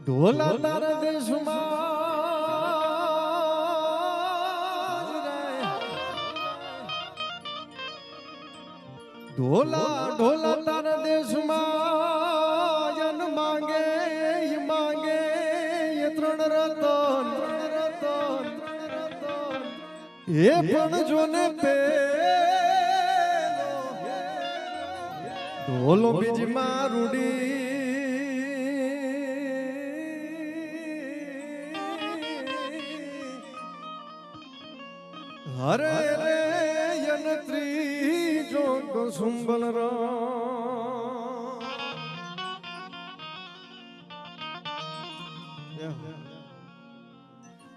ઢોલા તારા દેશમાં ઢોલા ઢોલા તારા દેશમાં જન માંગે એ ત્રણ રતન એ પણ જોને પે ઢોલો બીજી મારુડી હરે રે યનત્રી જો સુંબલ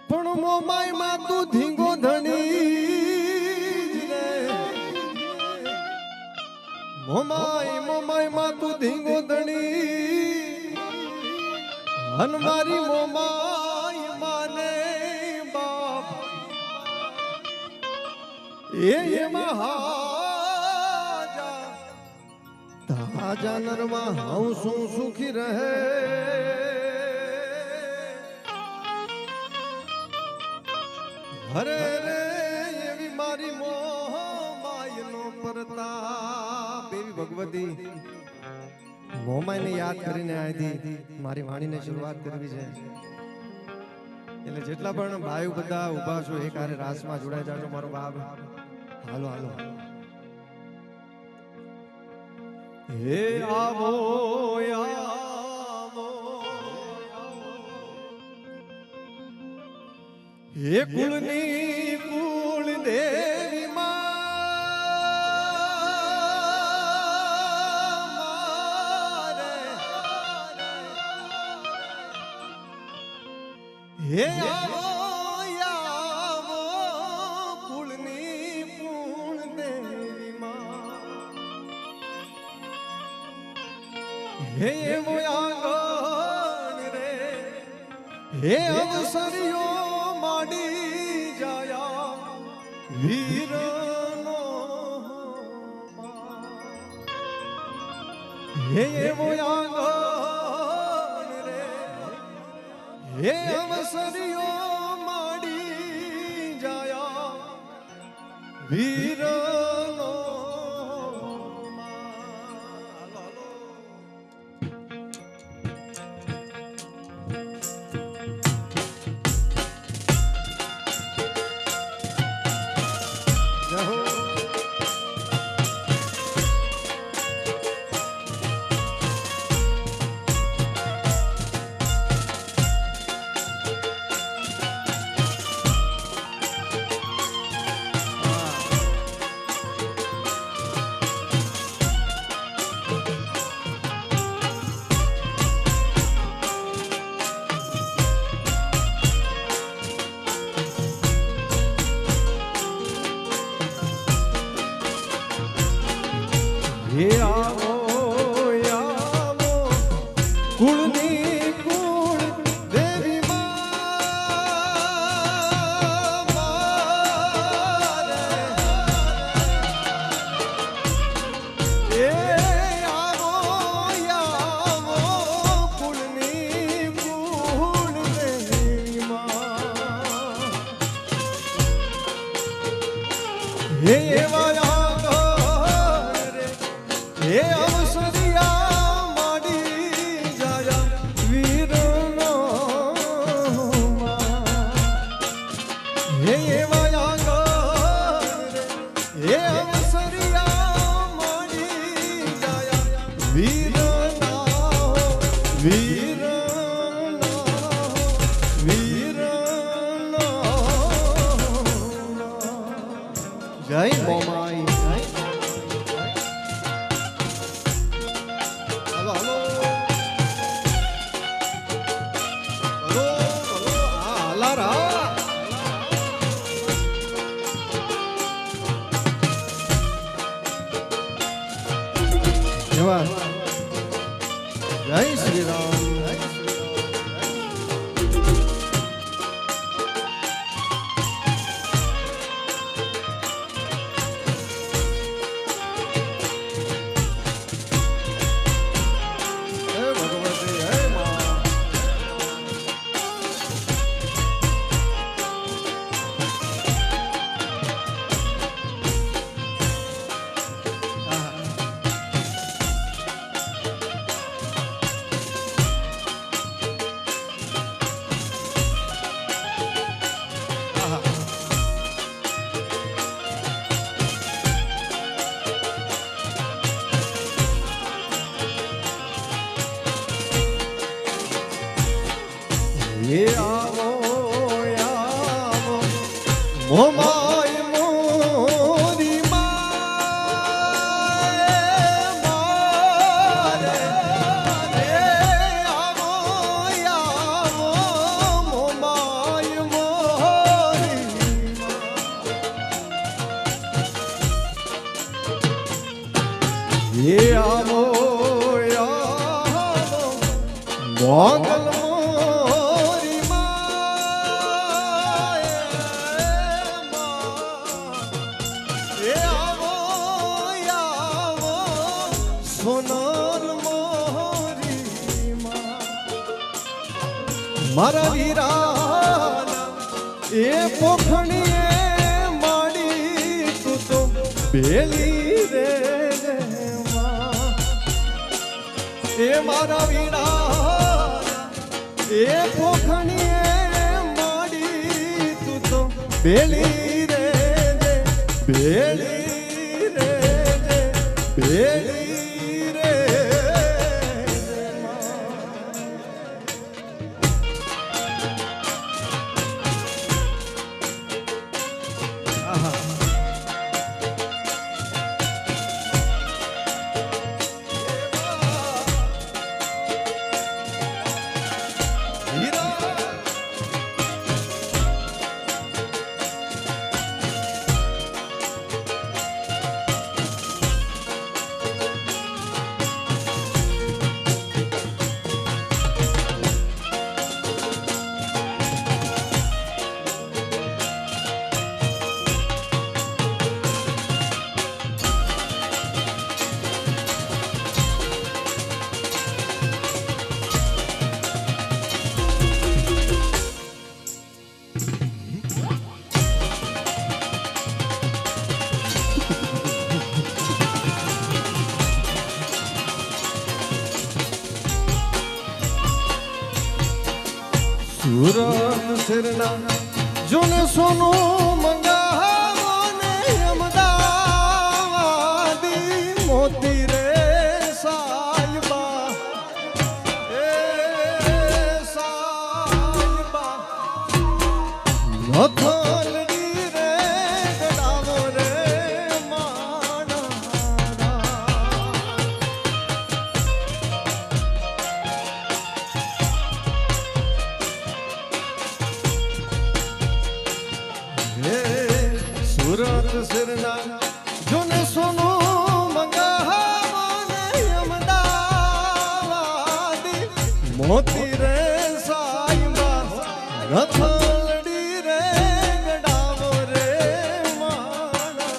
પણ મોમાઈ માં તું ધીંગો ધણી મોમાઈ માં તું ધીંગો ધણી હન મારી મોમાઈ માને એ મહાજા તાજા નરમાં હું શું સુખી રહે હરે રે એવી મારી મોમાયનો પ્રતાપ એવી ભગવતી મોમાયને યાદ કરીને આથી મારી વાણીને શરૂઆત કરવી છે એટલે જેટલા પણ ભાઈઓ બધા ઉભા છો એક હારે રાસમાં જોડાઈ જાજો મારો બાપ હાલો હાલો હે આવો આવો હે કુળની કુળ દેવી મારે હે આવો હે મોયાંગણ રે હે અવસરીઓ માડી જાયા વીરનો હે મોયાંગણ રે હે અવસરીઓ માડી જાયા વીરનો હે આવો આવો કુળની કુળ દેવી મારે હે આવો આવો કુળની કુળ દેવી હે એવા હે અવસરિયા માડી જાયા વીરનો હે વાયા હે અવસરિયા માડી જાયા વીરના વીરનો જય મોમાઈ જય શ્રી રામ ભગવતી હે મા એ આવો આવો મોમાય મોરી મારે આવો આવો મોમાય મોરી એ આવો આવો મોગલ મોરી એ આવો આવો સોનલ મોરી મારા વીરા એ પોખણીએ માડી તું તો બેલી રે એ મારા વીણા એ પોખણીએ માડી તું તો બેલી રે બેલી રે બેલી રે સુરત શિરના જોને સોનું મંગાવો ને અમદાવાદી મોતી રે સાયબા એ સાયબા નથલડી રે ગડાવો રે માણા સુરત શિરના જોને સોનું મંગાવો ને અમદાવાદી મોતી રે સાયબા રથલડી રે ગડાવો રે માણા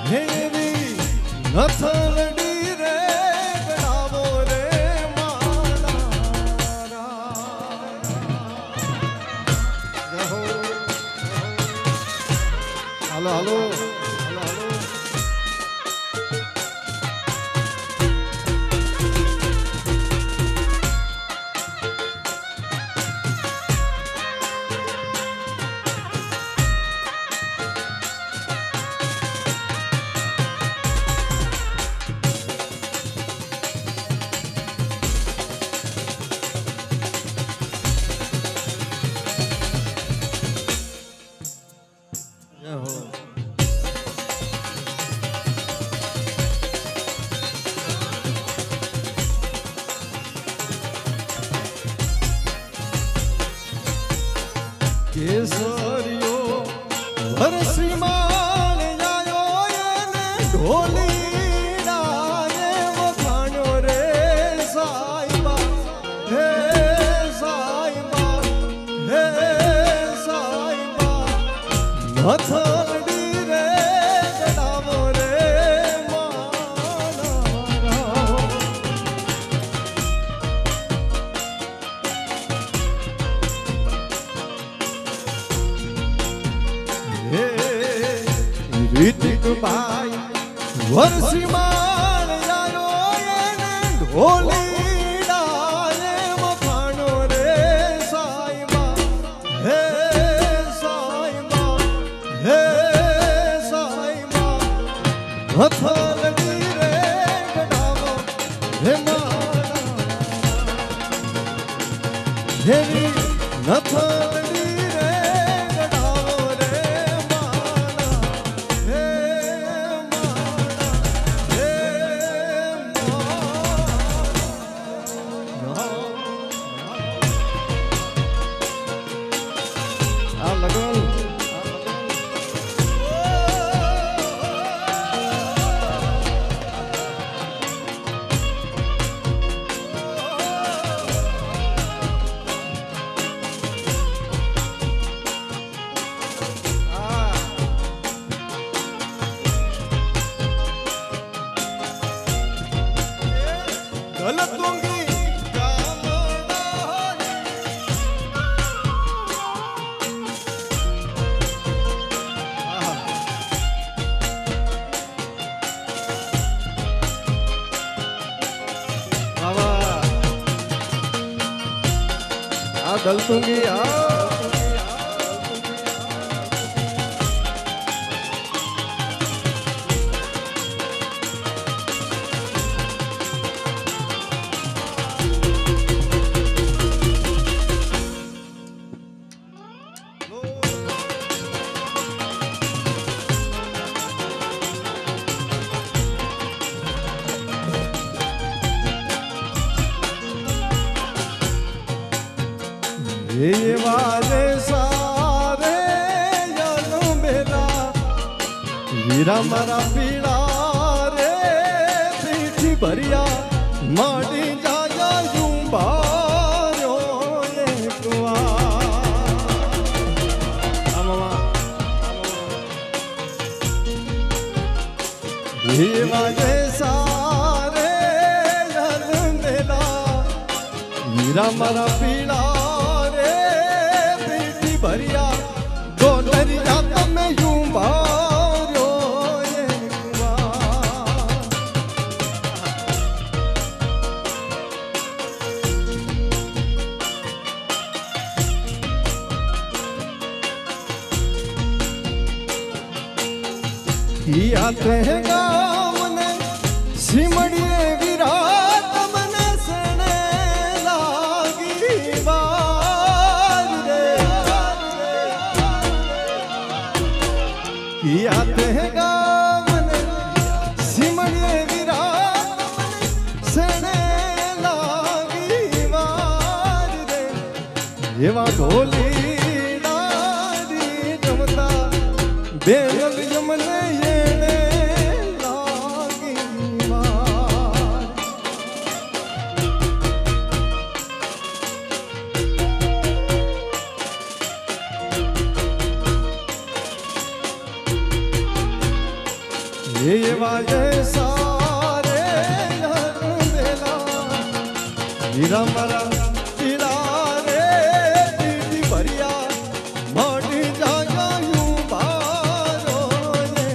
હેવી રથલડી હાલો હાલો હાલો હાલો કેસરિયો વરસીમાન જાયો એને ઢોલી ડાને વખાણ્યો રે સાયબા હે સાયબા હે સાયબા નથલડી રે ગડાવો રે માણા રીતિક ભાઈ વરસીમાન જાયો એને ઢોલી ડાલે વખાણો રે સાયબા હે સાયબા હે સાયબા હથલડી રે ગઢાવો હે મારા હેરી નથલડી રે ગઢાવો રે મારા હે મારા હે મારા આ લગન ગલતુંગી ગામડાની આવા આ ગલતુંગી ये वाले सारे जानो मेरा वीरा मारा पीड़ा रे पीठी भरिया माडी जाया यूं बारो ये ये वाले सारे जानो मेरा वीरा मारा पीड़ा ભરિયા ગોંડરિયા તમે યું ભાર્યો યા તે ગામને સિમડીએ વિરાટ મને સણે લાગી યાદ હે ગામને સિમડીએ વિરાટ સણે લાગી વાર રે એવા ઢોલી ડારી જમતા બેલ જમને એને લાગી વાર ये वाले सारे देला हीरा मारा पीड़ा रे पीठी भरिया मोटी जागा यूं बारो ये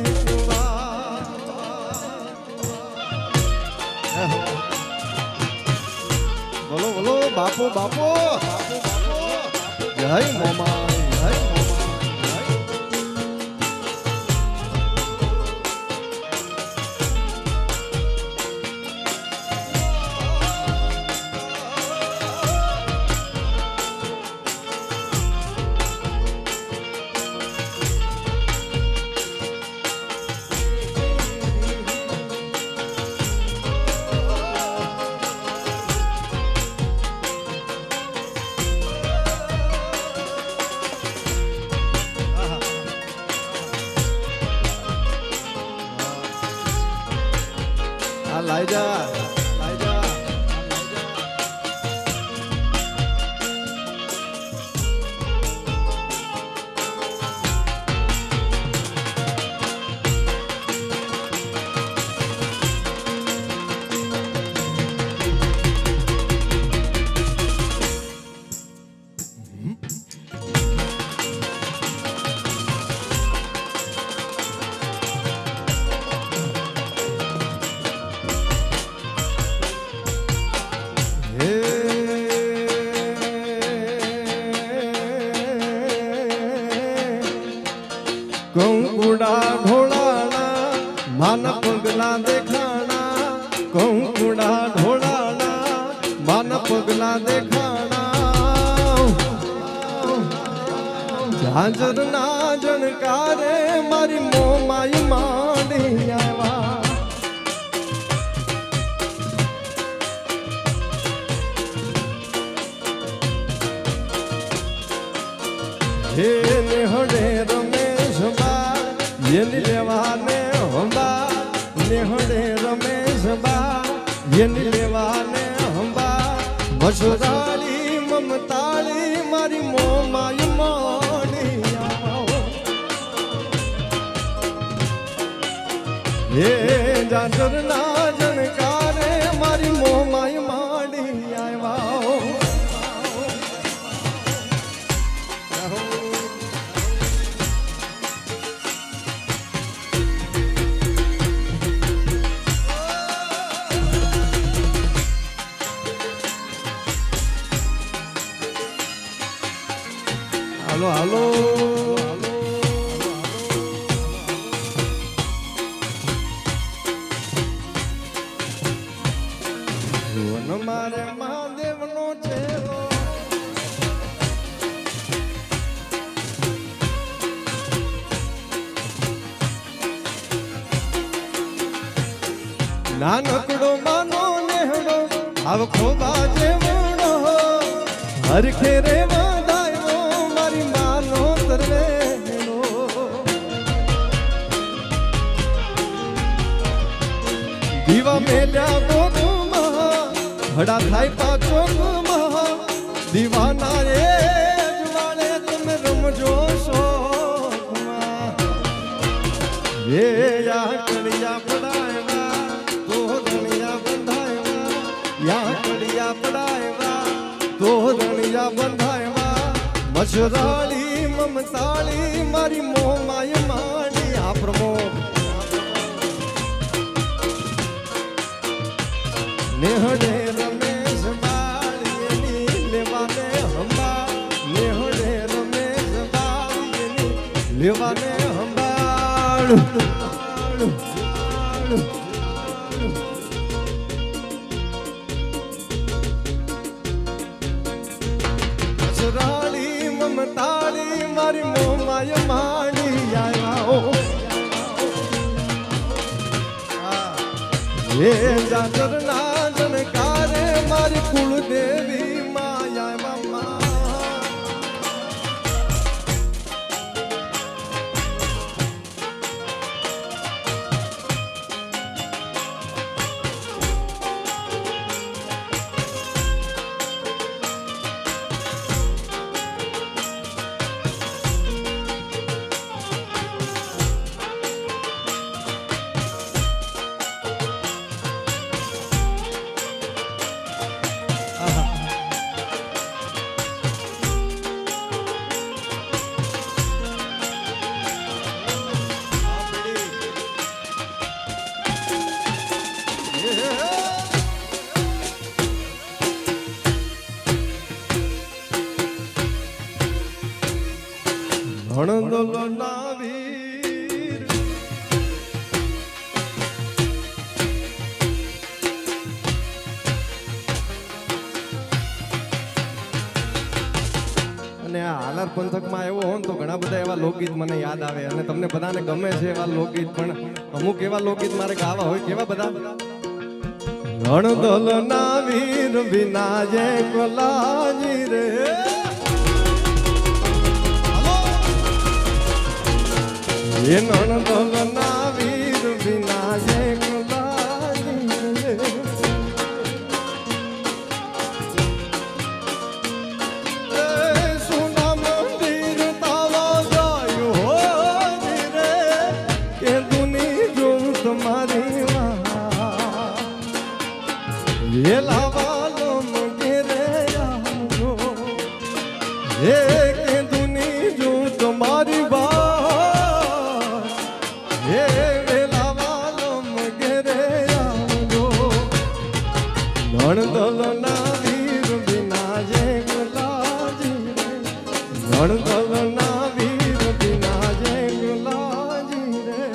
बोलो बोलो बापू बापू जय मोमा जय લાઈ જા લાઈ જા કંકુડા ઢોળાના માના પગલા દેખાણા કંકુડા ઢોળાણા માના પગલા દેખાણા ઝાંઝર ના જણકારે મારી મોમાઈ માંડી આવ્યા હે નેહડે રમેશ બા એની લેવાને હંબા નેહડે રમેશ બા એની લેવાને હંબા મસુરાળી મમતાળી મારી મોમાઈ મોડી આવો હે જાજર ના જણકારે મારી મોમાઈ મોડી આવ્યા હાલો હાલો ભુવન મારે મહાદેવનો છેલો નાનકડો માનો નેહડો આવ ખોબા જેવડો હરખે રે દીવા મેલ્યા ગોગમાં હડા થાય પાછો ગુમાં દીવાના એ જવાળે તમે રમજો શોખમાં એ યા કડિયા પડાયવા તો ધણિયા બંધાયવા યા કડિયા પડાયવા તો ધણિયા બંધાયવા મસરાળી મમતાળી મારી મોમાય માડી આ પ્રમોદ નેહડે રમેશ બાળીની લેવાને હંબા નેહડે રમેશ બાળીની લેવાને હંબાળ સરાળી મમતાળી મારી મોમાય માડી આવ્યા હે જાજર ના જનકારે મારી કુળદેવી માયા મા ભણદોલ ના વીર અને આ હાલાર પંથકમાં આવ્યો હોય તો ઘણા બધા એવા લોકગીત મને યાદ આવે અને તમને બધાને ગમે છે એવા લોકગીત પણ અમુક એવા લોકગીત મારે ગાવા હોય કેવા બધા ભણદોલ ના વીર વિના જય કોલાજી રે એ નણદોલ ના વીર વિના જય ગુલાજી રે સોના મંદિર તાવા જાયું હો રે કે દુની જોઉં તમારી એ લાવાલો મગે રે આવજો એ કે દુની જોઉં તમારી ભણદોલ ના વીર વિના જય ગુલાજી ભણદોલ ના વીર વિના જય ગુલાજી રે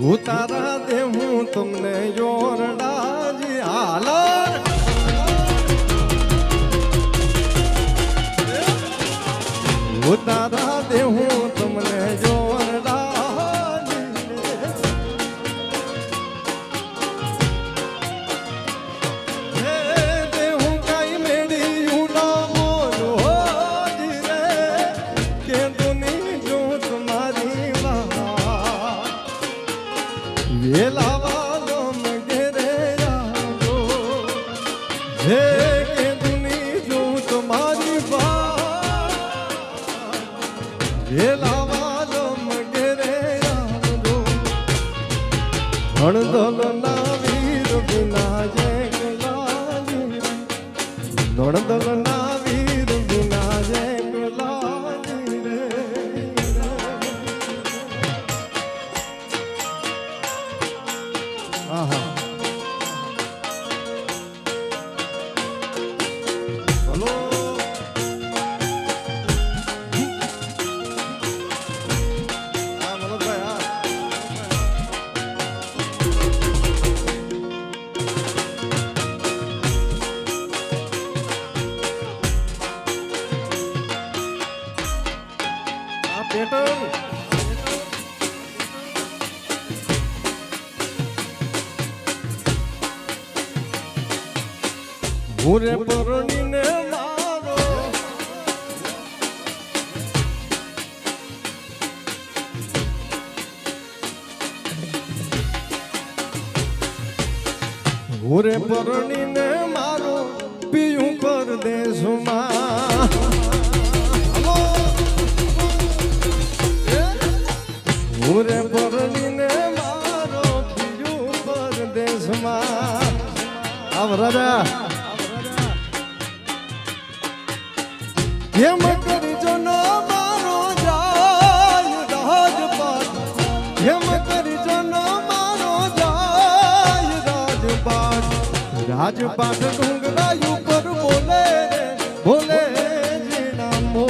ઉતારા દે હું તમને યોરડાજી હાલો ઉતારા દે હું તમને યોરડાજી હે દે હું કાઈ મેડી ઉડા મોલો જી રે કે દુની જો તમારી વેલાવાલો મગરે આવો હે કે દુની જો તમારી વેલાવાલો મગરે આવો હણદોલ ના વીર બિના જય ગુલાજી હણદોલ ના વીર બિના જય ગુલાજી રે આહા હલો હા મનોજભાઈ આ પેટર્ન ભૂરે પરણીને મારો ભૂરે પરણીને મારો પિયું પરદેશમાં ભૂરે પરણીને મારો પિયું પરદેશમાં આવ રાજા કેમ કરજો નો મારો જાય રાજપાટ કેમ કરજો નો મારો જાય રાજપાટ રાજપાટ ડુંગરા ઉપર બોલે બોલે જીણા મો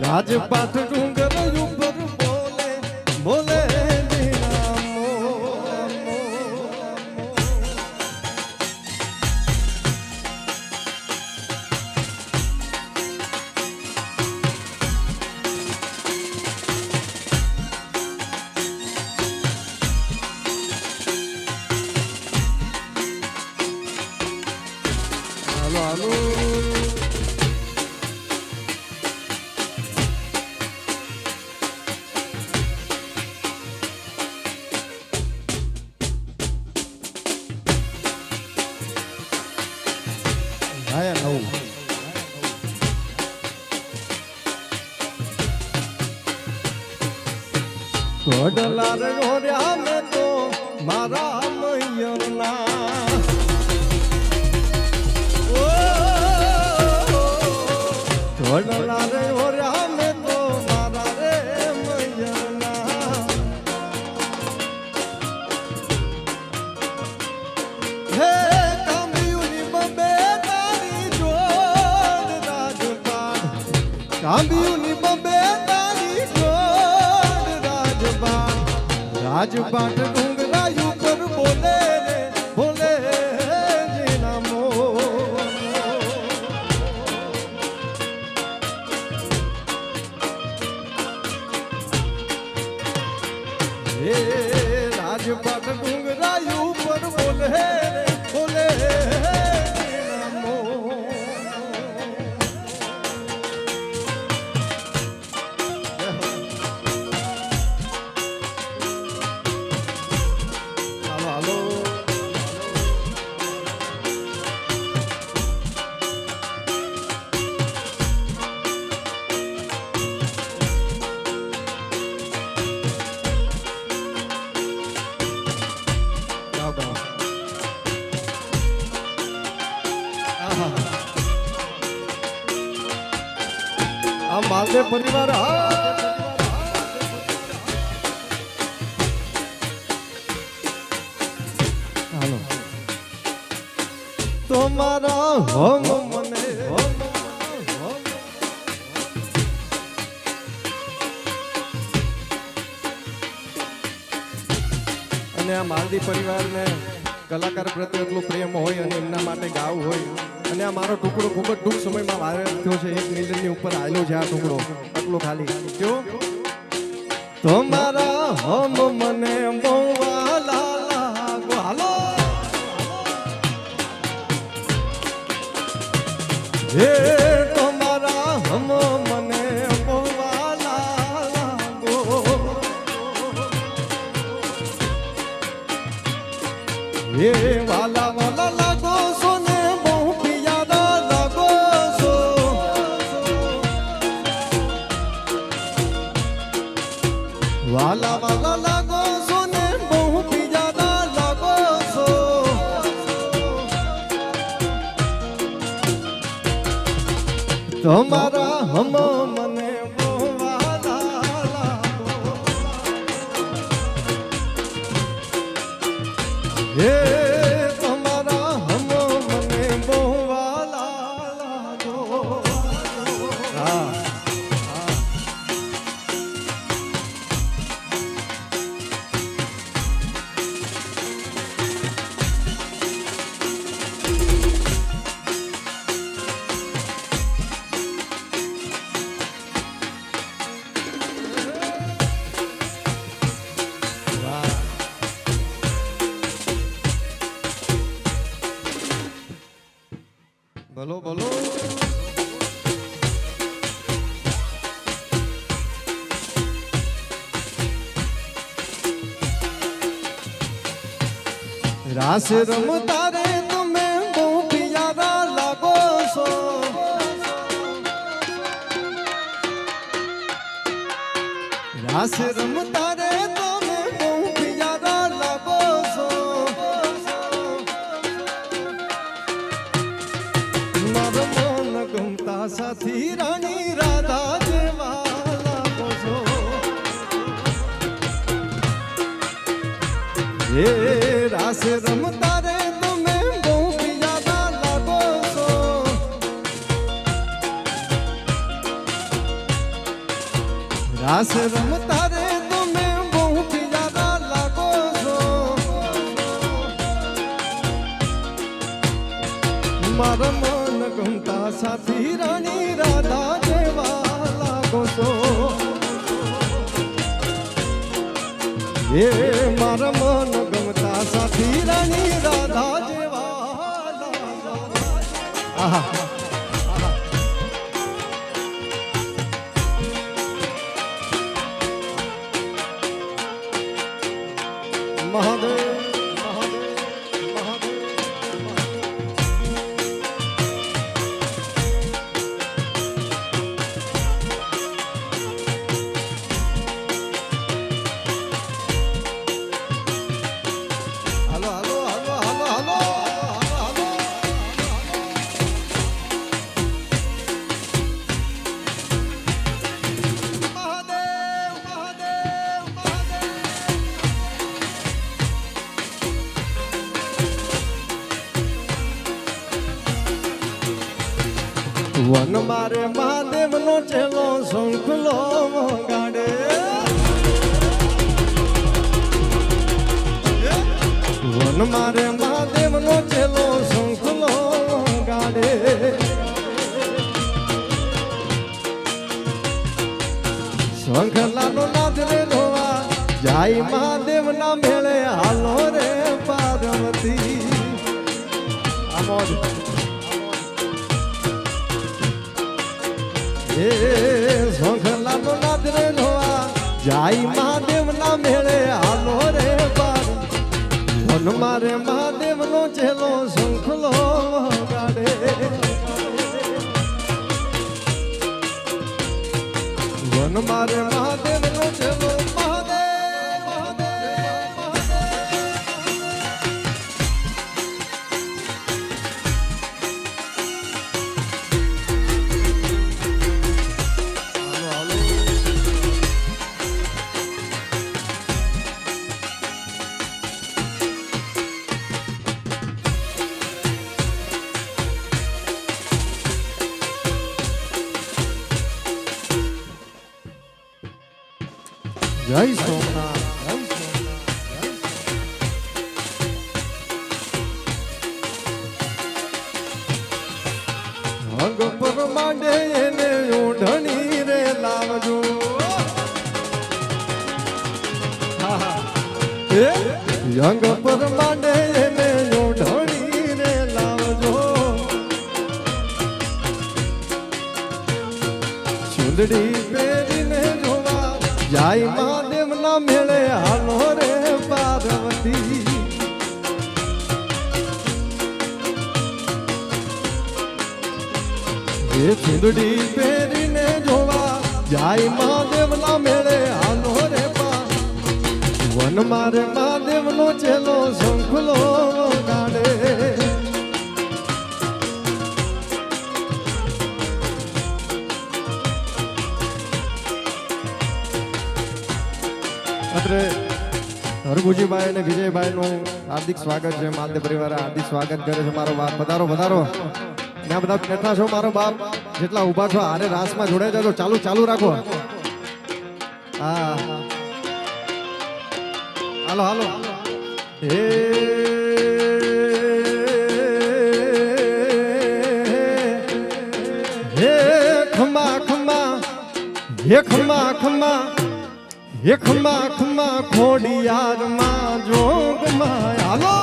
રાજપાટ ડુંગર ઉપર બોલે બોલે જીણા મો હાલો હાલો આયા નવું કોડલા રે ઓર્યા મે તો મારા મૈયરના કોડલા રે ઓર્યા મે તો મારા રે મૈયરના હે કાંબિયુની બબે તારી જોડ રાજપાટ કાંબિયુની બબે તારી જોડ રાજપાટ રાજપાટ ડુંગરા ઉપર બોલે રે બોલે જીના મો હે રાજપાટ ડુંગરા ઉપર બોલે રે બોલે જીના મો હાલો હાલો ગાઓ ગાઓ આહા આ માલદેવ પરિવાર હાલો તમારા હમ મને આ માલદી પરિવારને કલાકાર પ્રત્યે એટલો પ્રેમ હોય અને એમના માટે ગાવું હોય અને આ મારો ટુકડો ખૂબ જ ટૂંક સમયમાં વાયરલ થયો છે 1 મિલિયનની ઉપર આવેલો છે આ ટુકડો એટલો ખાલી કયો તમારા હમ મને બહુ વાલા લાગો હાલો હે તમારા હમ મને બહુ વાલા લાગો હે વાલા વાલા લાગો સોને બહુ પિયારા લાગો સો વાલા વાલા લાગો સોને બહુ પિયારા લાગો સો તમારા હમ મને બહુ વાલા લાગો હે તમારા હમ મને બહુ વાલા લાગો હા બોલો બોલો રાસ રમતા રે તમે બહુ પિયારા લાગો છો રાસ રમતા રે તમે બહુ પિયારા લાગો છો ગમતા સાથી રાણી રાધા જેવા લાગો છો હે રાસ રમતા રે તમે બહુ પિયારા લાગો છો રાસ રમતા રે તમે બહુ પિયારા લાગો છો મારા મન ગમતા સાથી રાણી રાધા જેવા લાગો છો એ મારા મન ગમતા સાથી રાણી રાધા જેવા લાગો આહા મહાદેવ વન મારે મહાદેવ નો ચેલો શંખલો ગાડે વન મારે મહાદેવ નો ચેલો શંખલો ગાડે શંખલાનો નાદ રે રોવા જાય મહાદેવ ના મેળે હાલો રે પાર્વતી આમોદ શંખલાનો નાદ રે રોવા જાય મહાદેવ ના મેળે હાલો રે પાર વન મારે મહાદેવ નો ચેલો શંખલો ગાડે વન મારે મહાદેવ નો ચેલો મહાદેવ મહાદેવ જય સોમનાથ જય સોમનાથ અંગ પર માંડે એને ઓઢણી રે લાવજો અંગ પર માંડે એને ઓઢણી રે લાવજો સુંદડી પહેરીને જોવા જાય મહાદેવ ના મેળે હાલો રે પાર્વતી એ સુંદડી પહેરીને જોવા જાય મહાદેવ ના મેળે હાલો રે વન મારે મહાદેવ નો ચેલો શંખલો ગાડે અત્રે હરગુજીભાઈ અને વિજયભાઈ નું હાર્દિક સ્વાગત છે મહાદેવ પરિવાર હાર્દિક સ્વાગત કરે છે મારો બાપ પધારો પધારો ત્યાં બધા બેઠા છો મારો બાપ જેટલા ઉભા છો હારે રાસમાં જોડાઈ જજો ચાલુ ચાલુ રાખો હા હાલો હાલો હે હે ખમા ખમા હે ખમા ખમા હે ખમા ખમા ખોડિયાર માં જોગમાં હાલો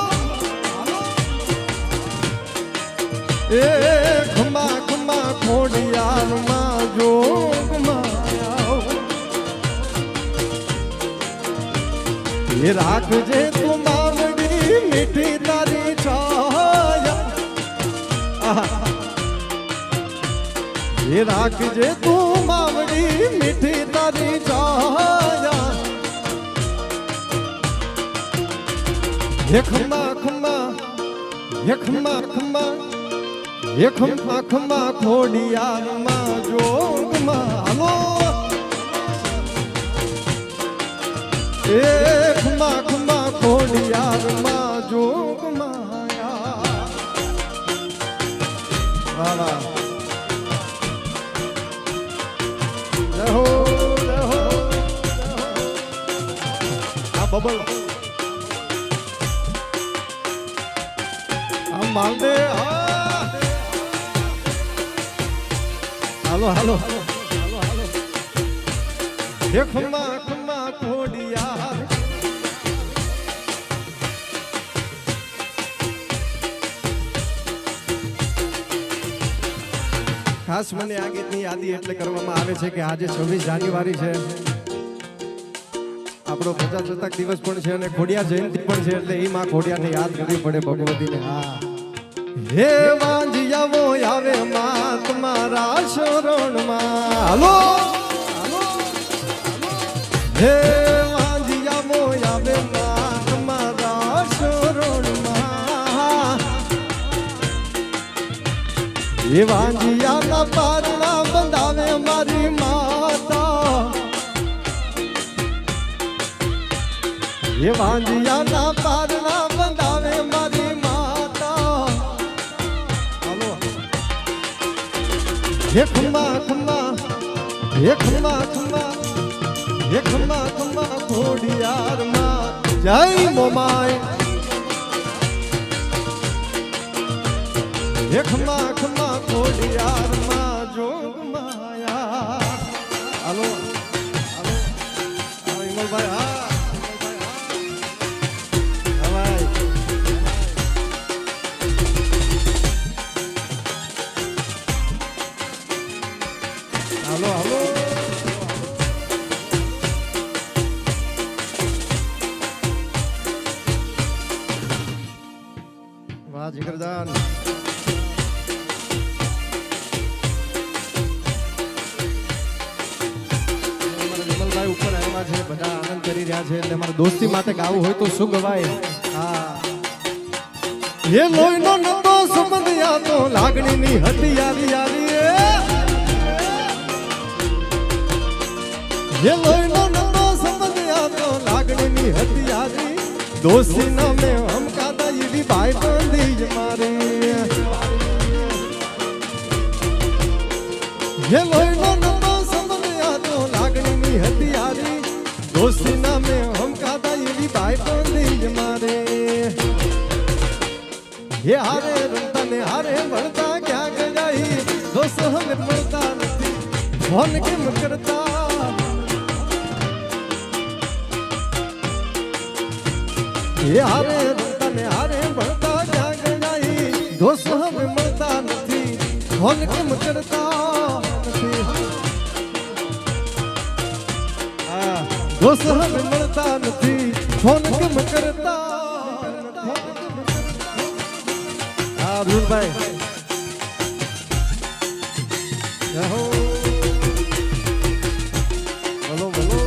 એ ખમા ખમા ખોડિયાર માં જોગમાં એ રાખજે તું માવડી મીઠી તારી છાયા એ રાખજે તું માવડી મીઠી તારી છાયા હે ખમા ખમા હે ખમા ખમા હે ખમા ખમા ખોડિયાર માં જોગમાં હાલો એ ખમા ખમા ખોડિયાર માં જોગ માયા વાહ વાહ રહો રહો આ બબલ આ માલદે હાલો હાલો હે ખમા ખમા ખોડિયાર ખાસ મને આ ગીતની યાદી એટલે કરવામાં આવે છે કે આજે 26 જાન્યુઆરી છે આપણો પ્રજાસત્તાક દિવસ પણ છે અને ખોડિયાર જયંતિ પણ છે એટલે એ માં ખોડિયારને યાદ કરવી પડે ભગવતીને હા હે વાંજિયાવો આવે માં તમારા શરણમાં હાલો હે વાંજિયાવો આવે માં તમારા શરણમાં એ વાંજિયાના પારણા બંધાવે મારી માતા એ વાંજિયાના પારણા બંધાવે મારી માતા હાલો હે ખમા ખમા હે ખમા ખમા હે ખમા ખમા ખોડિયાર માં જય મોમાય હે ખમા ખમા ખોડિયાર માં જોગ માયા હાલો હાલો વિમલભાઈ હા હાલો હાલો વાહ જીગરદાન વિમલભાઈ ઉપર આવ્યા છે બધા આનંદ કરી રહ્યા છે એટલે મારા દોસ્તી માટે ગાવું હોય તો શું ગવાય હા એ લોહીનો નતો સંબંધ યાદો લાગણીની હટિયારી યારી એ લોહીનો નતો સંબંધ યાદો લાગણીની હટિયારી દોસ્તી ના મેં હમકા દાઈ ભાઈ બંધી જ મારી એ લોહીનો નતો સંબંધ યાદો લાગણીની હટિયારી દોસ્તી ના મેં હમકા દાઈ ભાઈ બંધી જ મારે હે હારે રમતા ને હારે ભણતા ક્યાં ગઈ ફોન કેમ કરતા એ હારે રમતા ને હારે ભણતા ક્યાં ગયા દોસ્ત હવે મળતા નથી ફોન કેમ કરતા નથી દોસ્ત હવે મળતા નથી ફોન કેમ કરતા અર્જુનભાઈ હો બોલો બોલો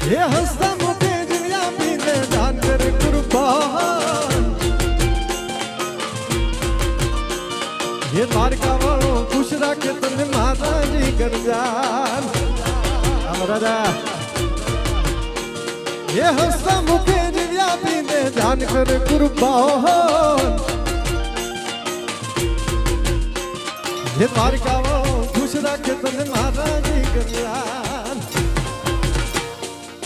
ये हंसता मुझे दुनिया पीते दान करे कुर्बान ये द्वारका वालों खुश रखे तुमने माता जी कर जान राजा ये हंसता मुझे दुनिया पीते दान करे कुर्बान ये द्वारका वालों खुश रखे तुमने माता जी कर जान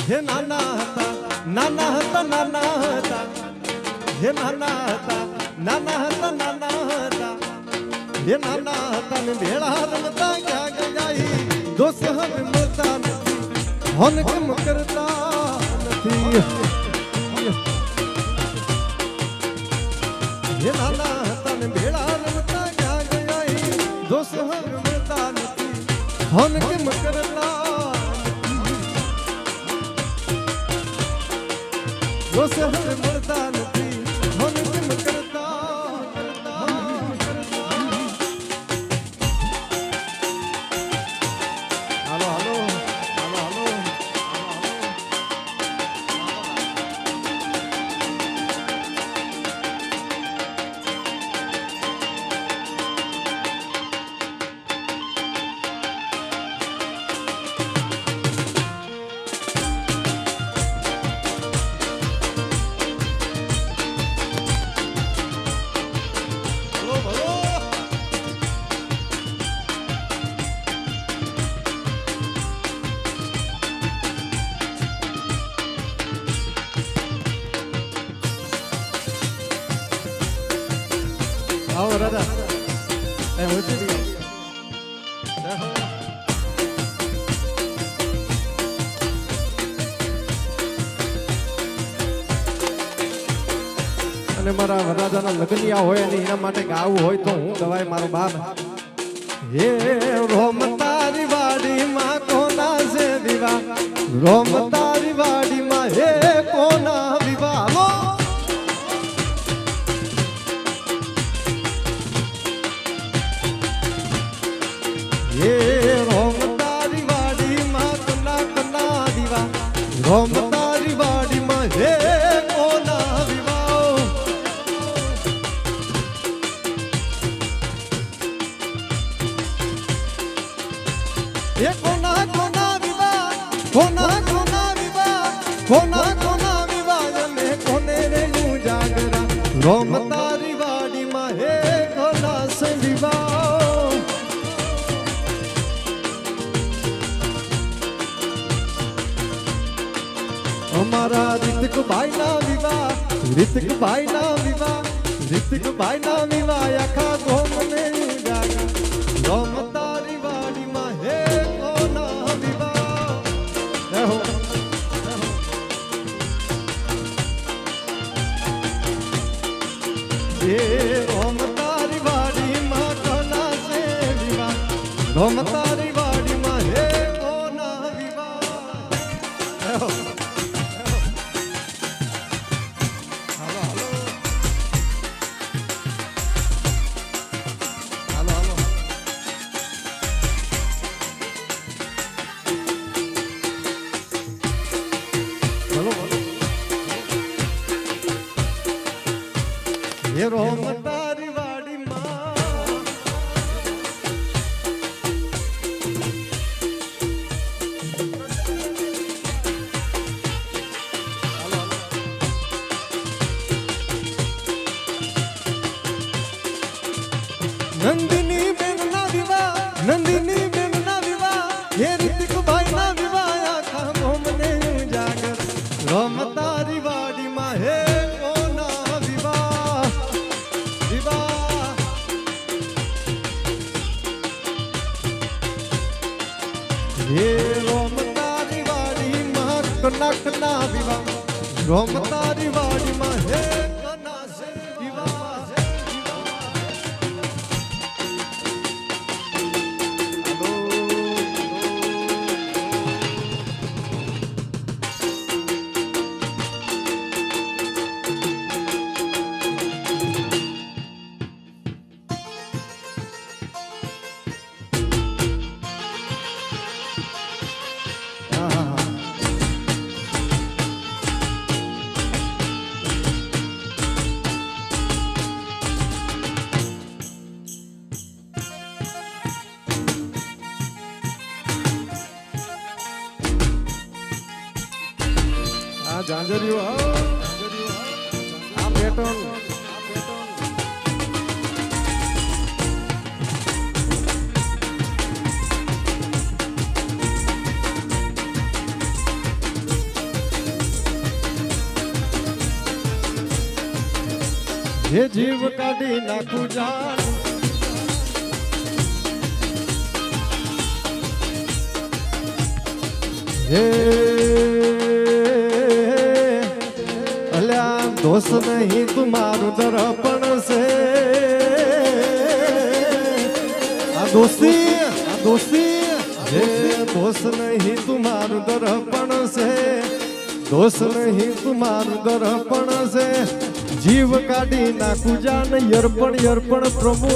हे नाना હતા નાના હતા નાના હતા હે નાના હતા નાના હતા નાના હતા હે નાના હતા ને ભેળા રમતા ક્યાં ગયા દોસ્ત હવે મળતા નથી હોન કેમ કરતા નથી હે નાના હતા ને ભેળા રમતા ક્યાં ગયા દોસ્ત હવે મળતા નથી હોન કેમ કરતા દોસ્ત હવે મળતા નથી હોન કેમ કરતા હાલો હાલો હાલો હાલો આવો રાજા એ ઓછી દીવા અને મારા વરરાજાના લગ્નિયા હોય અને એના માટે ગાવું હોય તો હું ગવાય મારો બાપ હે રોમ તારી વાડીમાં કોના છે દીવા રોમ તારી વાડીમાં હે કોના વિવાહ ये रोम तारी वाड़ी माँ कन्ना कन्ना दीवा रोम तारी वाड़ी माँ हे कोना विवाह ये कोना कोना विवाह कोना कोना विवाह कोना कोना विवाह में कोने रे यूं जागरा रोम तारी वाड़ी माँ हे कोना से विवाह हमारा ऋतिक भाई ना विवाह ऋतिक भाई ना विवाह ऋतिक भाई ना विवाह आखा गोम में जागा रोम तारी वाड़ी माँ हे कोना विवाह हो ये रोम तारी वाड़ी माँ कोना से विवाह रोम तारी वाड़ी माँ हे कोना विवाह ये रोम तारी वाड़ी माँ રમતારી વાડીમાં હે કોના વિવાહ વિવાહ હે રમતારી વાડીમાં કનકના વિવાહ રમતારી વાડીમાં હે કના છે વિવાહ જાંજરીઓ આ પેટર્ન જે જીવ કાઢી નાખું જાન હે दोष नहीं तुम्हारो दर्पण से दोषी हे दोष नहीं तुम्हारो दर्पण से दोष नहीं तुम्हारो दर्पण से जीव काढ़ी नाखू जान यर्पण यर्पण प्रभु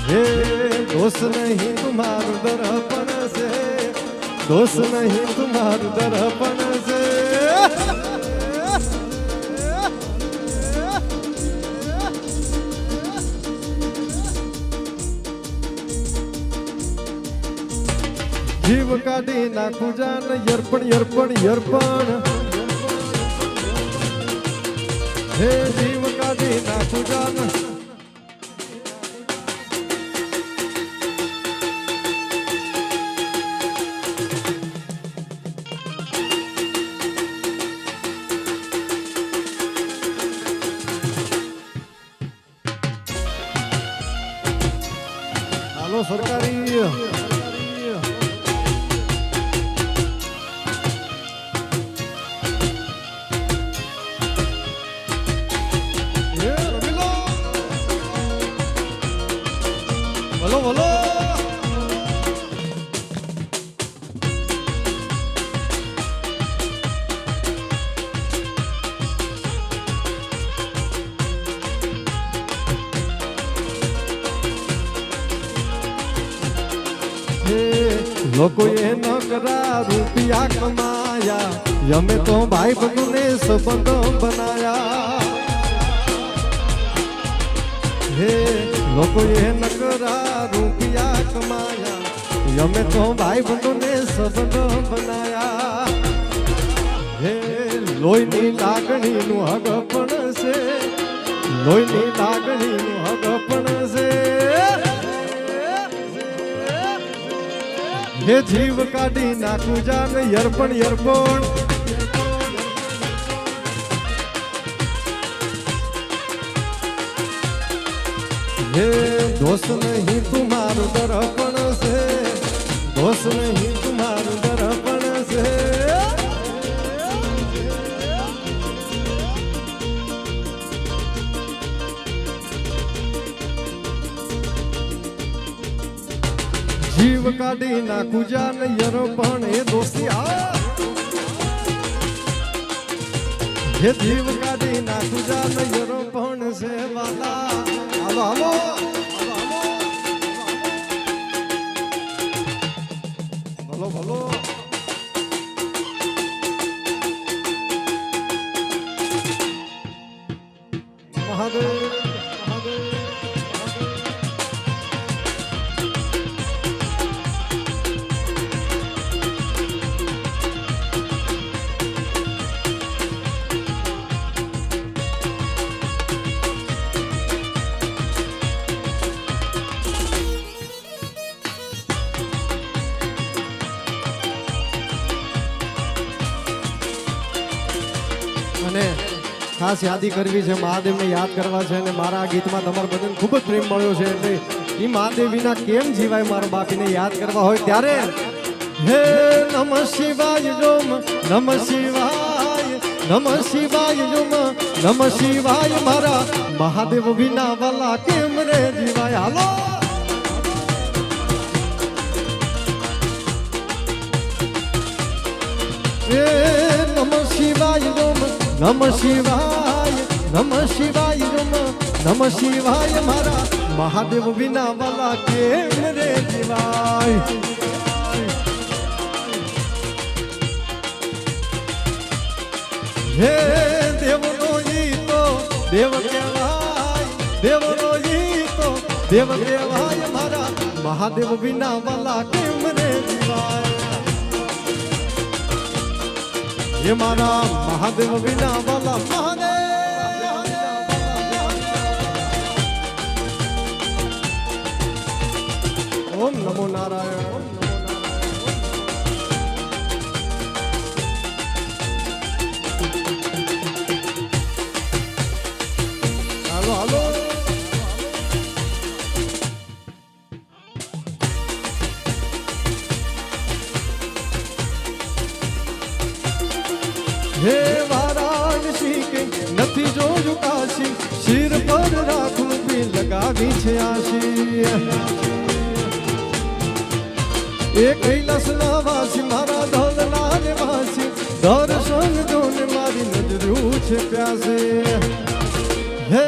हे दोष नहीं तुम्हारो दर्पण से दोष नहीं तुम्हारे दर्पण से जीव काढ़ी नाखू जान यर्पण यर्पण यर्पण हे जीव काढ़ी नाखू जान सरकारी बोलो बोलो લોકોએ નકરા રૂપિયા કમાયા અમે તો ભાઈ બંધુને સંબંધ બનાયા હે લોકોએ નકરા રૂપિયા કમાયા અમે તો ભાઈ બંધુને સંબંધ બનાયા હે લોહીની લાગણીનું હગપણ છે લોહીની લાગણીનું હગપણ છે हे जीव काढ़ी नाखू जान यर्पण यर्पण हे दोष नहीं तुम्हारो दर्पण से दोष नहीं तुम्हारो दर्पण से जीव काढ़ी नाखू जान यर्पण हे दोस्तिया हे जीव काढ़ी नाखू जान यर्पण से वाला आलो आलो बोलो बोलो महादेव અને ખાસ યાદી કરવી છે, મહાદેવને યાદ કરવા છે અને મારા આ ગીતમાં તમારા બધાને ખૂબ જ પ્રેમ મળ્યો છે એટલે એ મહાદેવ વિના કેમ જીવાય મારા બાપીને યાદ કરવા હોય ત્યારે હે નમઃ શિવાય જોમ નમઃ શિવાય નમઃ શિવાય જોમ નમઃ શિવાય મારા મહાદેવ વિના વાલા કેમ રે જીવાય હાલો એ નમઃ શિવાય જોમ નમઃ શિવાય નમઃ શિવાય જોમ નમઃ શિવાય મારા મહાદેવ વિના વાલા કેમ રે જીવાય હે દેવનો ઈ તો દેવ કહેવાય દેવનો ઈ તો દેવ કહેવાય મારા મહાદેવ વિના વાલા કેમ રે જીવાય હે મારા મહાદેવ વિના વાલા મહાદેવ ઓમ નમો નારાયણ ઓમ નમો નારાયણ હાલો હાલો હે વારાણસી કે નથી જોયું કાશી શિર પર રાખું બી લગાવી છે આશી એ કૈલાસના વાસી મારા ધોલના વાસી દર્શન જોને મારી નજરું છે પ્યાસે હે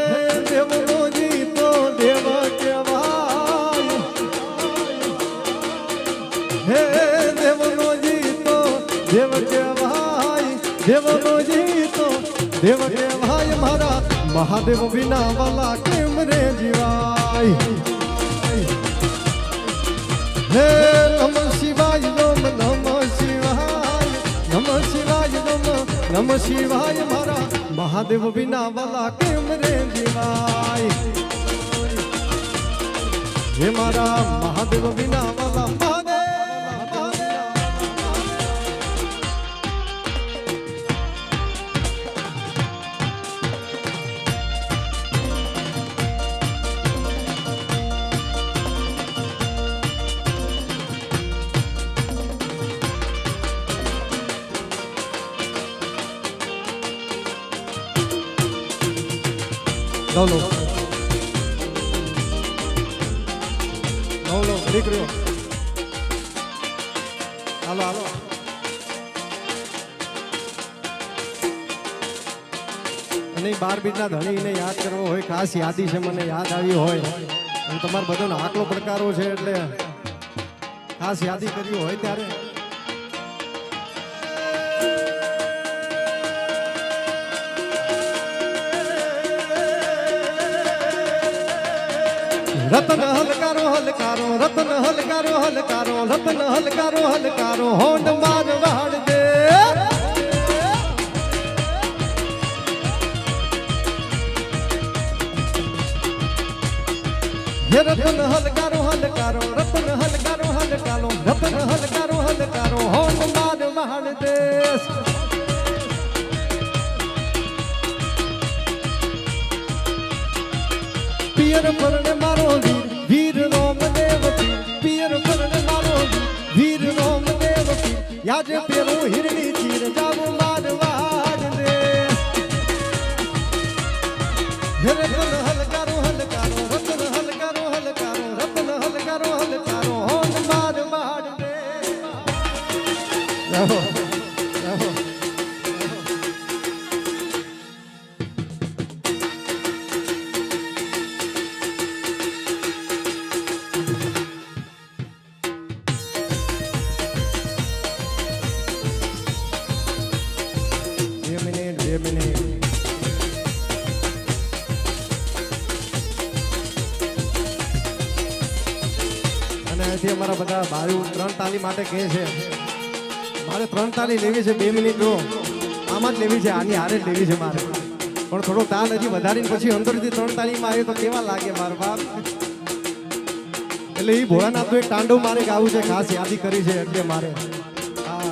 દેવનો જીતો દેવ કહેવાય હે દેવનો જીતો દેવ કહેવાય દેવનો જીતો દેવ કહેવાય મારા મહાદેવ વિના વાલા કેમ રે જીવાય હે નમઃ શિવાય નમ નમઃ શિવાય નમઃ શિવાય નમઃ શિવાય મારા મહાદેવ વિના વાલા કેમ રે જીવાય હે મારા મહાદેવ વિના વાલા મહાદેવ લો લો દીકરીઓ હાલો હાલો અને 12 બીજના ધણીને યાદ કરવો હોય ખાસ યાદી છે મને યાદ આવી હોય અને તમારા બધાનો આટલો પડકારો છે એટલે ખાસ યાદી કરવી હોય ત્યારે રતન હલકારો હલકારો રતન હલકારો હલકારો રતન હલકારો હલકારો હોંડ માર વાડ દે હે રતન હલકારો હલકારો રતન હલકારો હલકારો રતન હલકારો હલકારો હોંડ માર વાડ દે પિયર પરને મારો વીર રામદેવ પિયર પરને મારો વીર રામદેવ યાદ પેરો હિરણી ચીર જાવ મારવાડ દે રતન હલકારો હલકારો રતન હલકારો હલકારો રતન હલકારો હલકારો હોન મારવાડ દે રહો રહો અમારા બધા ભાઈઓ 3 તાલી માટે કહે છે મારે 3 તાલી લેવી છે 2 મિનિટ નો આમાં જ લેવી છે આની હારે જ લેવી છે મારે પણ થોડો તાલ હજી વધારીને પછી અંદરથી 3 તાલીમાં આવે તો કેવા લાગે મારા બાપ એટલે એ ભોળાનાથનું એક તાંડવ મારે ગાવું છે ખાસ યાદી કરી છે એટલે મારે હા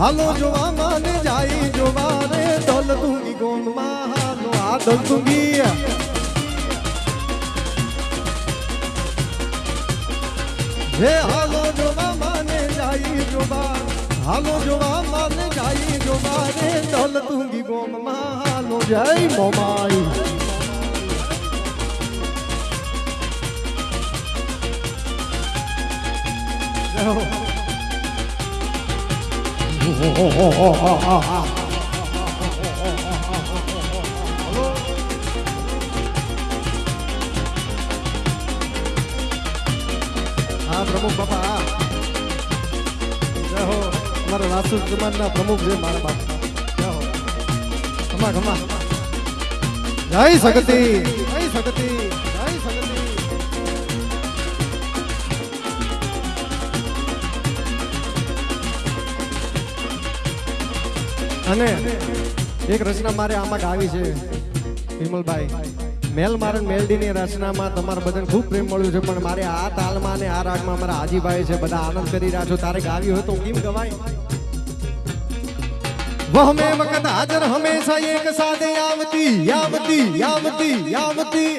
હાલો જોવા માને જાય જોવા રે દોલ તુંગી ગોમમાં હાલો આ દોલ તુંગી હે હાલો જોવા માને જાય જોવા હાલો જોવા માને જાય જોવા રે દોલ તુંગી ગોમમાં હાલો જય મોમાઈ હા પ્રમુખ બાપા જય હો અમારા રાસુ સમાજના પ્રમુખ છે મારા બાપ જય હો ખમા ખમા જય શક્તિ જય શક્તિ જય શક્તિ અને એક રચના મારે આમાં ગાવી છે વિમલભાઈ મેલ મારન મેલડીની રચનામાં તમારા બધાને ખૂબ પ્રેમ મળ્યું છે પણ મારે આ તાલમાં અને આ રાગમાં મારા હાજીભાઈ છે બધા આનંદ કરી રહ્યા છો તારે ગાવી હોય તો કેમ ગવાય વહ મેં વખત હાજર હંમેશા એક સાથે આવતી આવતી આવતી આવતી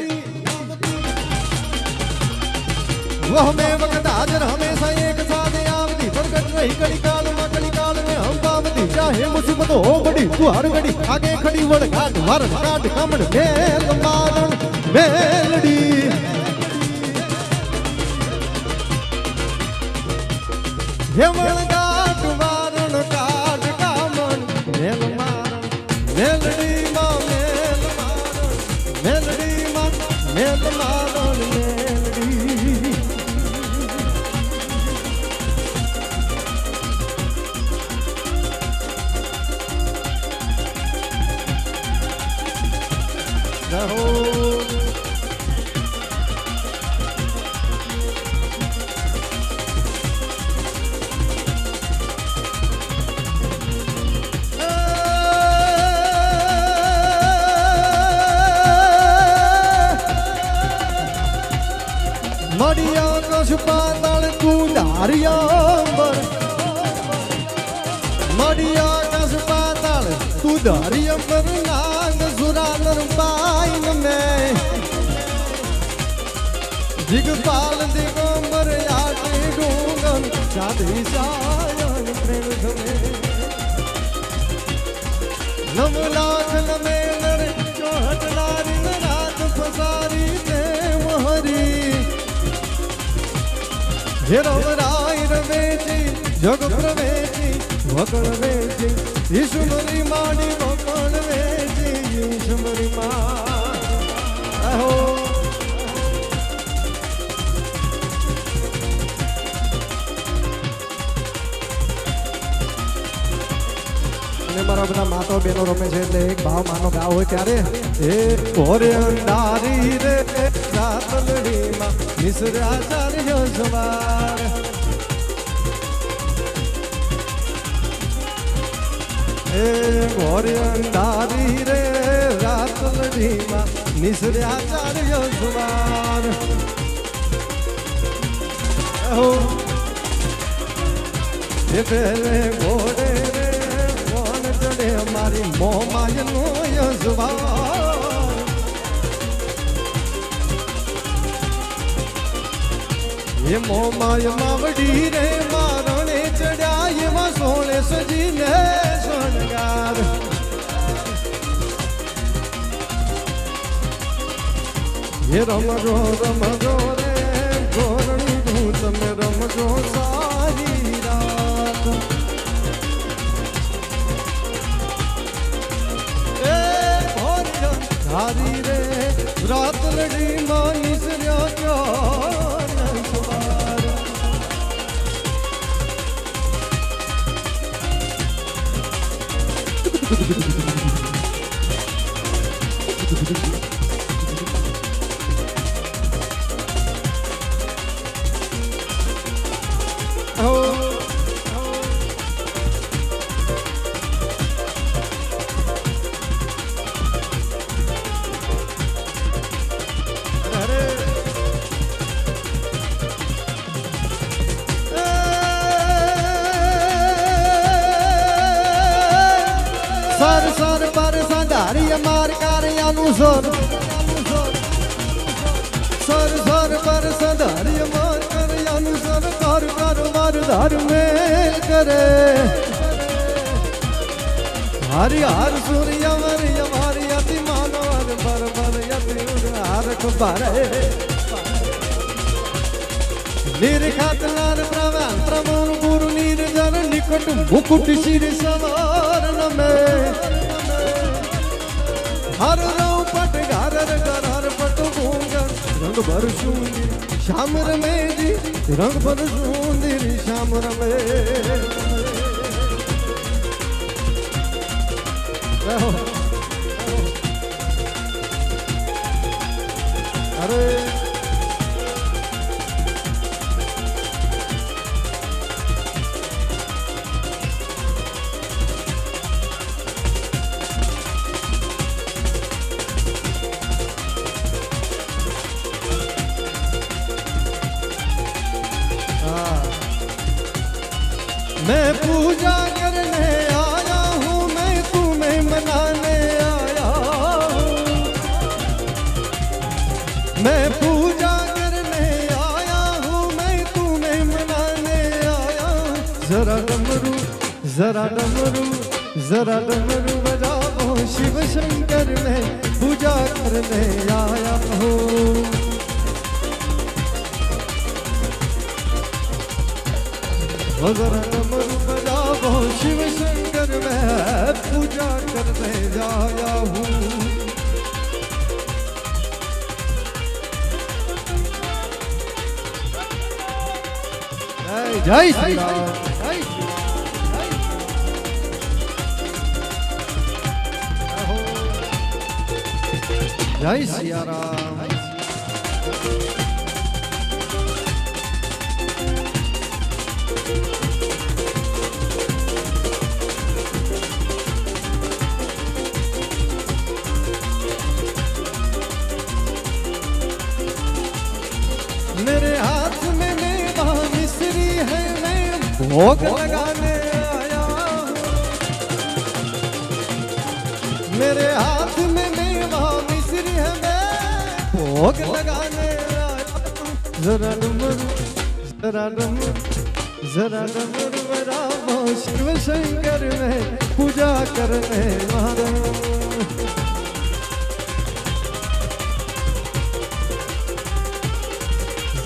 વહ મેં વખત હાજર હંમેશા એક સાથે આવતી પ્રગટ રહી કડી કાળમાં કડી કાળ में हम पावती चाहे मुसीबत हो बड़ी तू हर घड़ी आगे खड़ी वड़ घाट वर घाट कमड़ मेल मारण मेलडी हे वड़ घाट वारण घाट कामण मेल मारण मेलडी मां मेल मारण मेलडी मां मेल मारण मेलडी रहो मड़िया कश पातल तू धारियांबर मड़िया कश पातल तू धारियांबर नाग सुरानर पाइन में दिगपाल दिगंबर याटे डूंगन साधी सायन प्रेम धमे नम लाख नमे नर चौहट नारी रात फसारी प्रेम हरी हे राम राय रवेची जग प्रवेची वकल वेची ईश्वरी मानी वकल वेची ईश्वरी मां अहो અને મારા બધા માતો બેનો રમે છે એટલે એક ભાવ માનો ગાવ હોય ત્યારે એ ઓરે અંધારી રે રાતલડીમાં મિશ્રાચાર્ય સવાર એ ઓરે અંધારી રે રાતલડીમાં મિશ્રાચાર્ય સવાર હો એ પેલે ઘોડે રે चढ़े हमारी मोहमाय नो यजवार ये मोहमाय मावड़ी रे मारणे चढ़ा ये मा सोने सजी ने सोनगार ये रमजो रे गोरणी धूत में रमजो सारी रात हारी रे रात लड़ी मानी सरिया जान सवार સર સર પર સાધારી માર કાર્યાનું સર સર સર પર સાધારી માર કાર્યાનું સર કર કર માર ધર્મે કરે હરિ હર સૂર્ય વરિય મારી અતિ માનવર બર બર યતિ હરખ ભરે નિર્ખાતલાર પ્રવાન પ્રમોર ગુરુ નિર્જન નિકટ મુકુટ શિર સવાર નમે હર રૌ પટ ગારર ગરર પટ ભૂંગ રંગ ભર સુંદર શ્યામ રમે જી રંગ ભર સુંદર શ્યામ રમે અરે मैं पूजा करने आया हूँ मैं तुम्हें मनाने आया हूँ मैं पूजा करने आया हूँ मैं तुम्हें मनाने आया हूँ जरा डमरू बजाओ शिव शंकर में पूजा करने आया हूँ जरा डमरू बजाओ शिव शंकर में पूजा करने आया हूँ जय श्री राम जय सिया राम मेरे हाथ में मेवा मिश्री है मैं भोग लगाने आया मेरे हाथ में मेवा मिश्री है मैं भोग लगाने आया जरा डमरू बजाओ शिव शंकर में पूजा करने वाला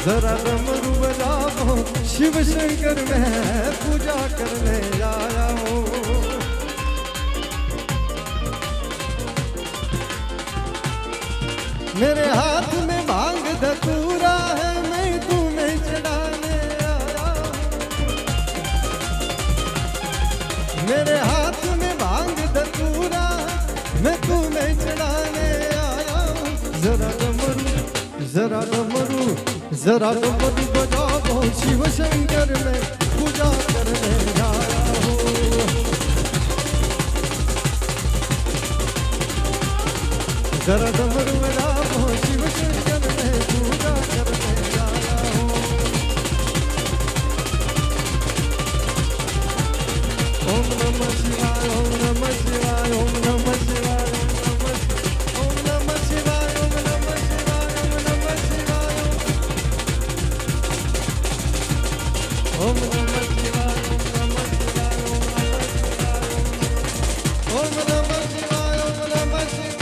जरा डमरू बजाओ शिव शंकर में पूजा करने आया हूँ मेरे हाथ में भांग धतूरा है मैं तुम्हें चढ़ाने आया मेरे हाथ में भांग धतूरा मैं तुम्हें चढ़ाने आया जरा डमरू बजाओ शिव शंकर में पूजा करने आया हूँ जरा डमरू बजाओ शिव शंकर में पूजा करने आया हूँ ओम नमः शिवाय ओम नमः शिवाय ओम नमः शिवाय ओम नमः शिवाय ओम नमः शिवाय ओम नमः शिवाय ओम नमः शिवाय ओम नमः शिवाय ओम नमः शिवाय ओम नमः शिवाय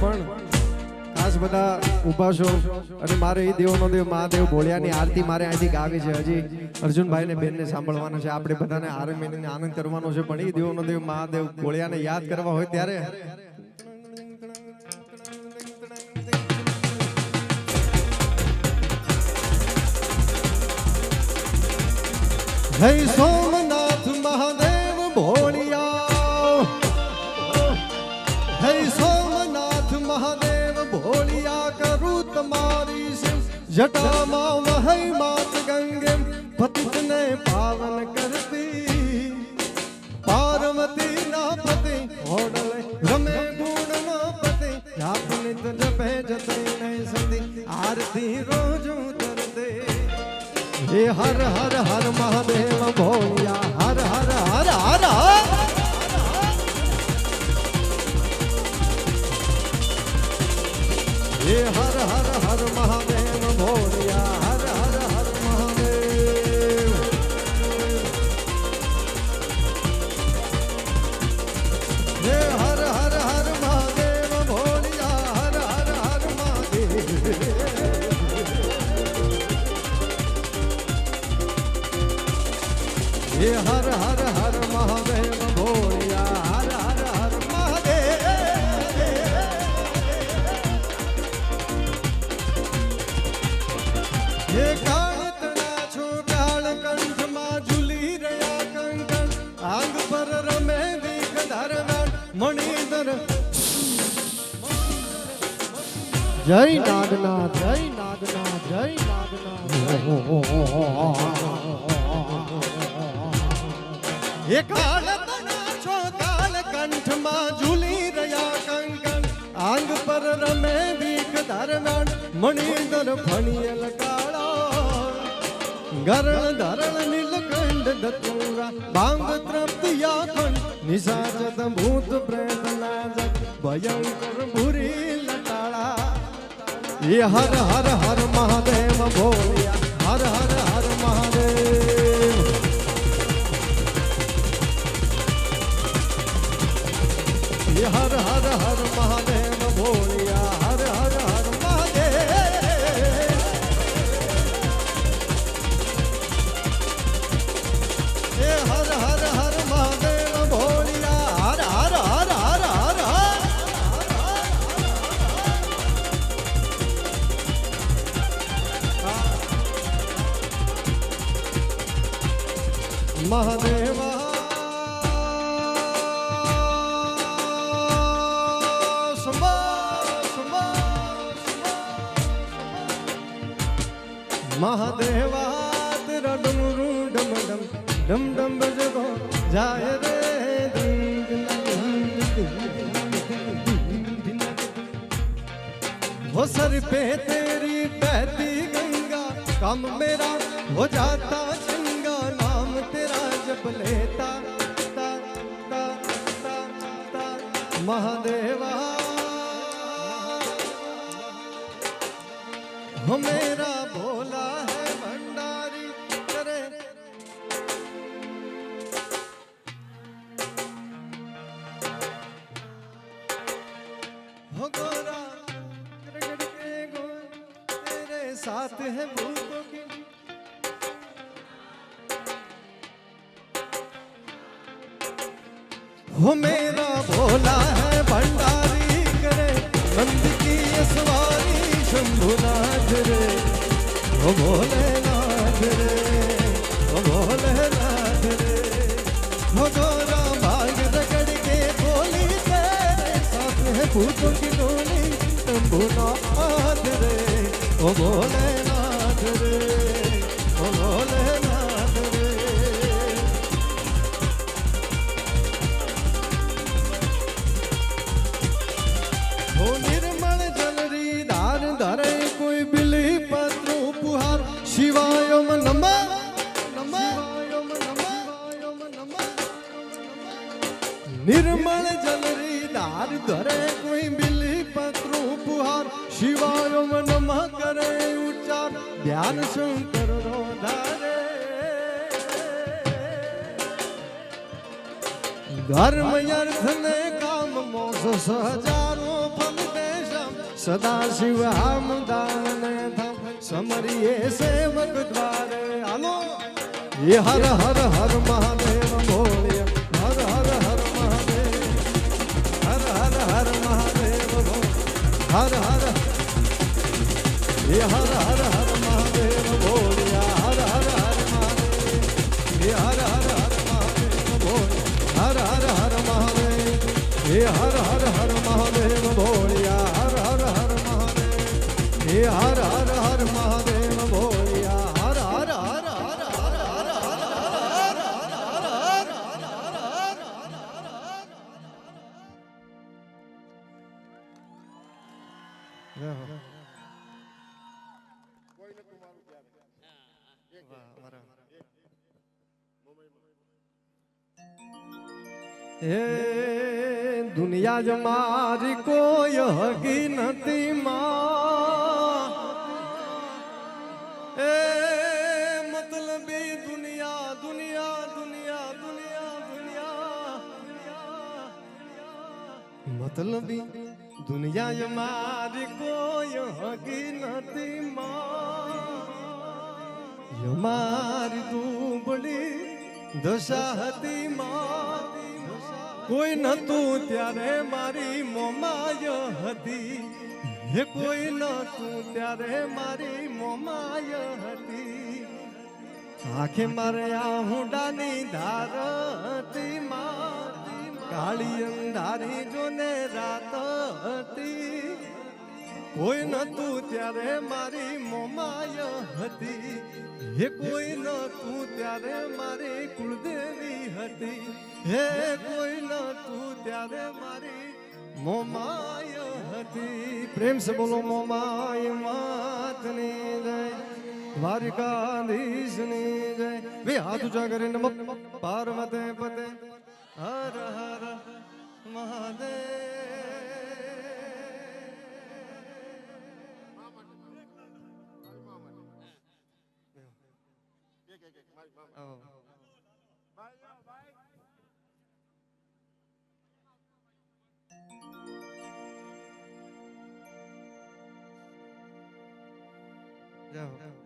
પણ ખાસ બધા ઊભા છો અને મારે એ દેવનો દેવ મહાદેવ ભોળિયાની આરતી મારે અહીંથી ગાવી છે હજી અર્જુનભાઈને બેનને સાંભળવાનું છે આપણે બધાને આરમીને આનંદ કરવાનો છે પણ એ દેવનો દેવ મહાદેવ ભોળિયાને યાદ કરવા હોય ત્યારે હે સોમનાથ મહાદેવ ભોળિયા હે સોમનાથ મહાદેવ ભોળિયા કરું તમારી જટામાં વહै માત ગંગે પતિતને પાવન કરતી પાર્વતી ના પતિ હોડલે રમે ગુણમાં પતિ આપને તો જપે જતે નહીં સંધી આરતી રોજ ઉતરતે હે હર હર હર મહાદેવ ભોળિયા હર હર હર હર हे हर हर हर महादेव भोलिया हर हर हर महादेव हे हर हर हर महादेव भोलिया हर हर हर महादेव हे हर हर हर महादेव भोलिया हर हर हर महादेव हे काळतना છો કાળ કંઠમાં ઝૂલી રહ્યા કંકણ આંગ પર રમે વિઘ ધરવાણ મણિધર જય નાગનાથ જય નાગનાથ જય નાગનાથ हे काळतना છો કાળ કંઠમાં ઝૂલી રહ્યા કંકણ આંગ પર રમે વિઘ ધરવાણ મણિધર ફણિયલ કાળો ગરણ ધરણ નીલકંઠ દતુરા બાંગ તૃપ્ત યાખંડ નિશાચત ભૂત પ્રેત નાજક ભયંકર ભૂરી લટાળા ये हर हर हर महादेव भोलिया हर हर हर महादेव ये हर हर हर महादेव भोलिया हर हर हर महादेव ये हर हर हर महादेव भोलिया हर हर हर हर हर महादेवा महादेवा तेरा डमरू डम डम डम डम बजो जाए रे हो सर पे तेरी बहती गंगा कम मेरा हो जाता चंगा नाम तेरा जप लेता ता ता ता ता महादेवा हो मेरा भोला है भंडारी करे हो गोरा गिरगिट के गोर तेरे साथ है भूतों की हो मेरा भोला है भंडारी करे नंद की सवारी शंभुनाथ रे ओ भोलेनाथ रे ओ भोलेनाथ रे हो गोरा भाग रगड़ के बोली तेरे साथ है भूतों की टोली शंभुनाथ रे ओ भोलेनाथ रे ओ भोलेनाथ रे हो निर्मल जलरी धार धरे कोई बिली पत्र उपहार शिवायम नमः शिवायम नमः निर्मल जलरी धार धरे कोई बिली पत्र उपहार शिवायम नमः करे उच्चार ध्यान शंकर रो धारे धर्म अर्थ ने काम मोक्ष सहजारो फल देशम सदा शिव हम दान थम समरिये सेवक द्वारे आलो ये हर हर हर महादेव भोलिया हर हर हर महादेव हर हर हर महादेव हर हर ये हर हर हर महादेव भोलिया हर हर हर महादेव ये हर हर हर महादेव भोलिया हर हर हर महादेव ये हर हर हर महादेव भोलिया हर हर हर महादेव ये हर हर हर महादेव भोलिया हर हर हर हर हर दुनिया जो मारी कोई हगी नती माँ मतलबी दुनिया मारी कोई हकी नती मारी दुबળી દશા હતી કોઈ નતું ત્યારે મારી મોમાય હતી હે કોઈ નતું ત્યારે મારી મોમાય હતી આંખે મારે આ હુંડાની ધાર હતી કાળી અંધારી જોને રાત હતી કોઈ નતું ત્યારે મારી મોમાય હતી હે કોઈ નતું ત્યારે મારી કુળદેવી હતી હે કોઈ નતું ત્યારે મારી મોમાય હતી પ્રેમ સે બોલો મોમાય માતની જય દ્વારિકાધીશની જય બે હાથ ઊંચા કરીને નમઃ પાર્વતે પતે હર હર મહાદેવ જાઓ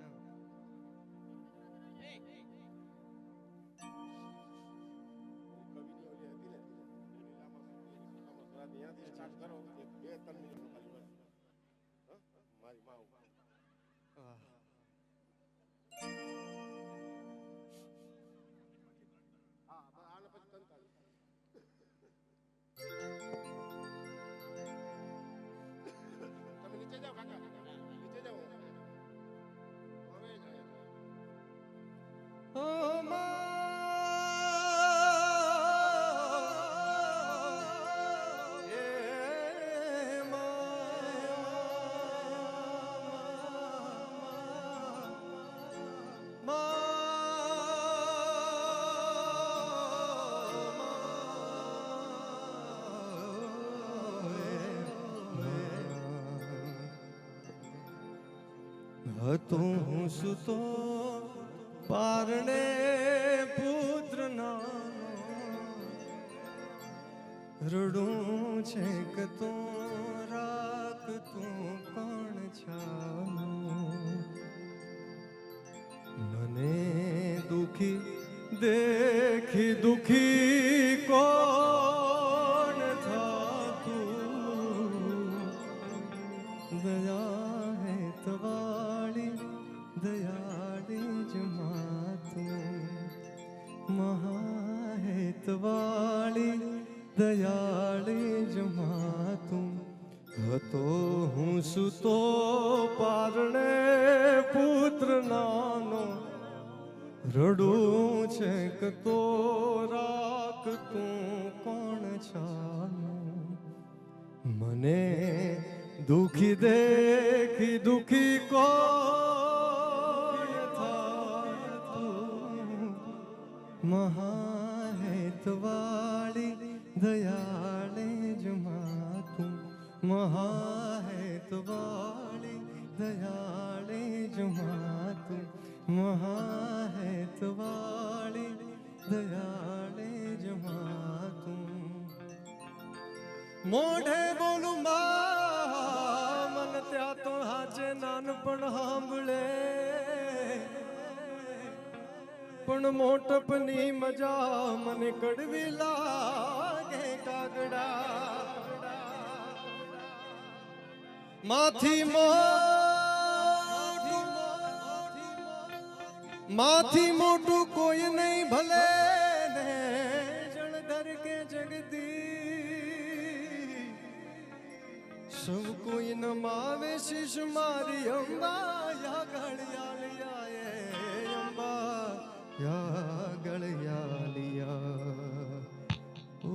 હતું સુતો પારણે પુત્ર રડું છે કે તું રાખ તું કોણ છાનું મને દુખી દેખી દુખી કોણ થાતું દયા હે તવાળી દયાળી જ માતું મહાહેતવાળી દયાળી જ માતું હતો હું સુતો પારણે પુત્ર નાનો રડું છે કે તો રાખ તું કોણ છાનું મને દુખી દેખી દુખી કોણ થાતું મહાહેતવાળી દયાળે જ માતું મહાહેતવાળી દયાળે જ માતું મહાહેતવાળી દયાળે જ માતું મોઢે બોલું મન ત્યાં તો હાજે નાનપણ સાંભળે પણ મોટપની મજા મને કડવી લાગે કાગડા માથી મોટું કોઈ નહીં ભલે ને જળધર કે જગદી સૌ કોઈ નમાવે શીશ મારી અંબા યા ગળિયાલિયા અંબા યા ગળિયાલિયા ઓ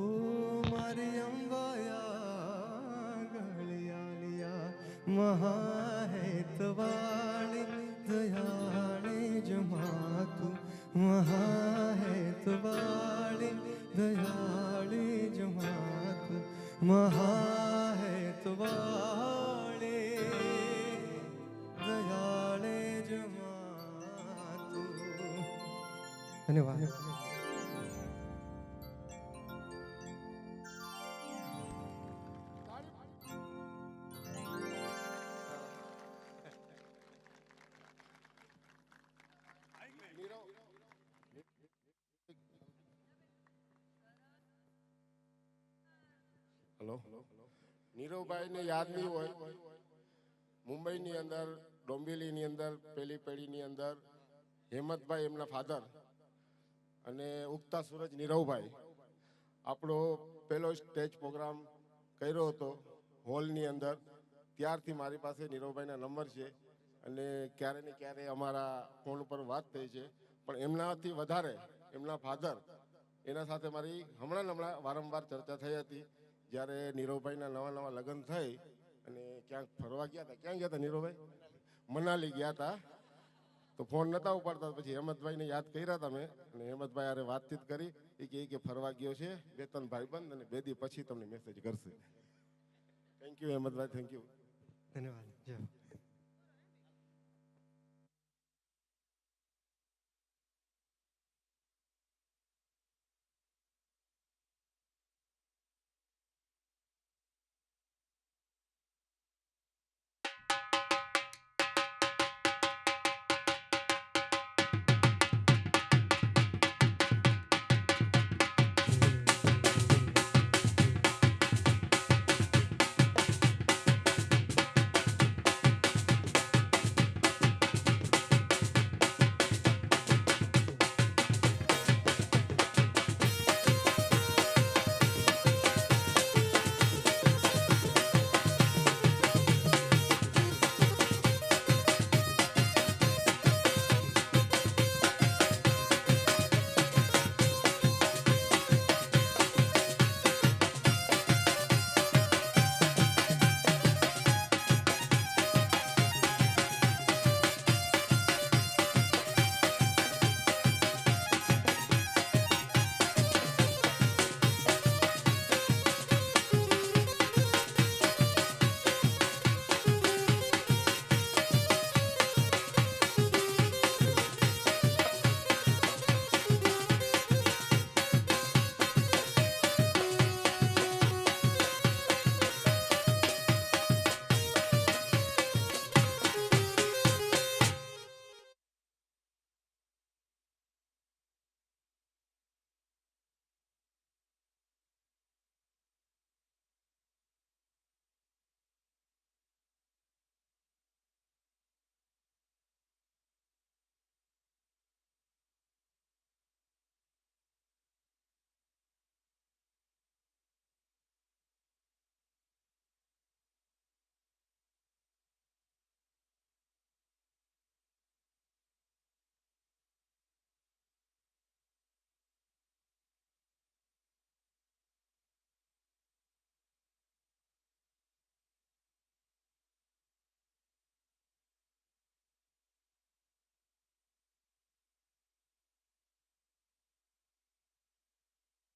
મારી અંબા યા ગળિયાલિયા મહાહેતવાળી દયાળી જ માતું મહાહેતવાળી દયાળી જ માતું મહાહેતવાળી દયાળે જ માતું ધન્યવાદ હલો. નીરવભાઈને યાદ નહીં હોય, મુંબઈની અંદર ડોંબિવલીની અંદર પેલી પેઢીની અંદર હેમંતભાઈ એમના ફાધર અને ઉગતા સૂરજ નીરવભાઈ આપણો પહેલો સ્ટેજ પ્રોગ્રામ કર્યો હતો હોલની અંદર. ત્યારથી મારી પાસે નીરવભાઈના નંબર છે અને ક્યારે ને ક્યારે અમારા ફોન ઉપર વાત થઈ છે. પણ એમનાથી વધારે એમના ફાધર એના સાથે મારી હમણાં વારંવાર ચર્ચા થઈ હતી. જ્યારે નીરવભાઈના નવા લગ્ન થઈ અને ક્યાંક ફરવા ગયા હતા. ક્યાં ગયા હતા નીરવભાઈ? મનાલી ગયા હતા. તો ફોન નતા ઉપાડતા. પછી હેમંતભાઈને યાદ કર્યા હતા મેં અને હેમંતભાઈ હારે વાતચીત કરી. એ કે ફરવા ગયો છે, 2-3 ભાઈબંધ અને 2 દી પછી તમને મેસેજ કરશે. Thank you Hemantbhai, thank you. ધન્યવાદ. જય હો.